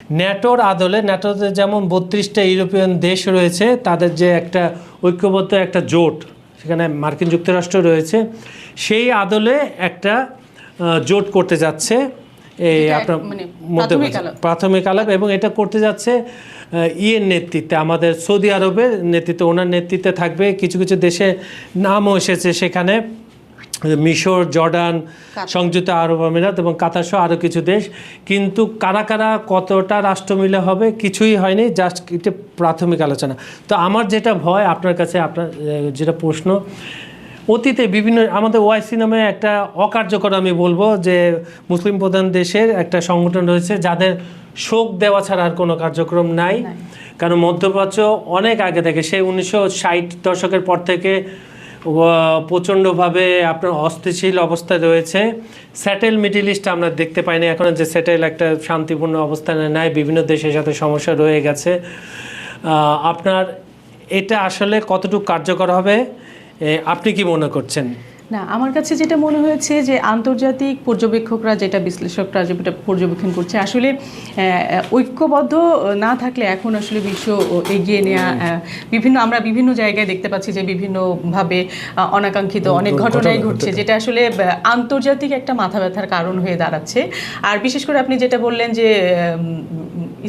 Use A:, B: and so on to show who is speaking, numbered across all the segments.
A: ন্যাটোর আদলে, ন্যাটোতে যেমন 32টা ইউরোপিয়ান দেশ রয়েছে, তাদের যে একটা ঐক্যবদ্ধ একটা জোট, সেখানে মার্কিন যুক্তরাষ্ট্র রয়েছে, সেই আদলে একটা জোট করতে যাচ্ছে এই আপনার মধ্যে প্রাথমিক আলাপ, এবং এটা করতে যাচ্ছে ইয়ের নেতৃত্বে, আমাদের সৌদি আরবের নেতৃত্বে, ওনার নেতৃত্বে থাকবে। কিছু কিছু দেশে নামও এসেছে সেখানে, মিশর, জর্ডান, সংযুক্ত আরব আমিরাত এবং কাতার সহ আরও কিছু দেশ। কিন্তু কারা কারা কতটা রাষ্ট্র মিলে হবে কিছুই হয়নি, জাস্ট এটা প্রাথমিক আলোচনা। তো আমার যেটা ভয় আপনার কাছে, আপনার যেটা প্রশ্ন, অতীতে বিভিন্ন আমাদের ওআইসি নামে একটা অকার্যকর, আমি বলবো যে মুসলিম প্রধান দেশের একটা সংগঠন রয়েছে যাদের শোক দেওয়া ছাড়া আর কোনো কার্যক্রম নাই। কারণ মধ্যপ্রাচ্য অনেক আগে থেকে, সেই 1960 দশকের পর থেকে প্রচণ্ডভাবে আপনার অস্থিতিশীল অবস্থায় রয়েছে। স্যাটেল মিডল ইস্ট আমরা দেখতে পাইনি এখন, যে স্যাটেল একটা শান্তিপূর্ণ অবস্থানে নাই, বিভিন্ন দেশের সাথে সমস্যা রয়ে গেছে। আপনার এটা আসলে কতটুকু কার্যকর হবে, আপনি কি মনে করছেন?
B: না, আমার কাছে যেটা মনে হয়েছে যে আন্তর্জাতিক পর্যবেক্ষকরা, যেটা বিশ্লেষকরা যেটা পর্যবেক্ষণ করছে, আসলে ঐক্যবদ্ধ না থাকলে এখন আসলে বিশ্ব এগিয়ে নেওয়া আমরা বিভিন্ন জায়গায় দেখতে পাচ্ছি যে বিভিন্নভাবে অনাকাঙ্ক্ষিত অনেক ঘটনাই ঘটছে, যেটা আসলে আন্তর্জাতিক একটা মাথা ব্যথার কারণ হয়ে দাঁড়াচ্ছে। আর বিশেষ করে আপনি যেটা বললেন যে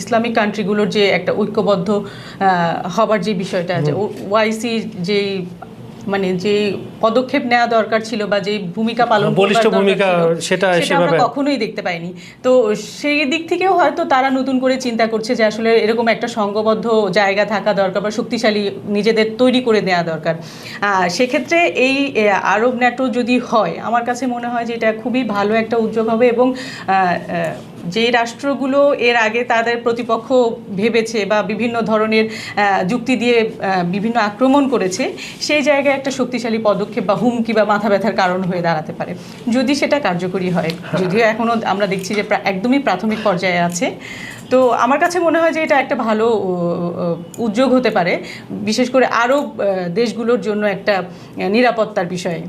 B: ইসলামিক কান্ট্রিগুলোর যে একটা ঐক্যবদ্ধ হবার যে বিষয়টা, যে ওআইসি যেই যে পদক্ষেপ নেওয়া দরকার ছিল বা যে ভূমিকা পালন
A: বলিষ্ঠ ভূমিকা, সেটা
B: আমরা কখনোই দেখতে পাইনি। তো সেই দিক থেকেও হয়তো তারা নতুন করে চিন্তা করছে যে আসলে এরকম একটা সংঘবদ্ধ জায়গা থাকা দরকার বা শক্তিশালী নিজেদের তৈরি করে নেওয়া দরকার। সেক্ষেত্রে এই আরব ন্যাটো যদি হয়, আমার কাছে মনে হয় যে এটা খুবই ভালো একটা উদ্যোগ হবে। এবং যে রাষ্ট্রগুলো এর আগে তাদের প্রতিপক্ষ ভেবেছে বা বিভিন্ন ধরনের যুক্তি দিয়ে বিভিন্ন আক্রমণ করেছে, সেই জায়গায় একটা শক্তিশালী পদক্ষেপ বা হুমকি বা মাথা ব্যথার কারণ হয়ে দাঁড়াতে পারে যদি সেটা কার্যকরী হয়। যদিও এখনও আমরা দেখছি যে একদমই প্রাথমিক পর্যায়ে আছে। তো আমার কাছে মনে হয় যে এটা একটা ভালো উদ্যোগ হতে পারে, বিশেষ করে আরব দেশগুলোর জন্য একটা নিরাপত্তার বিষয়ে।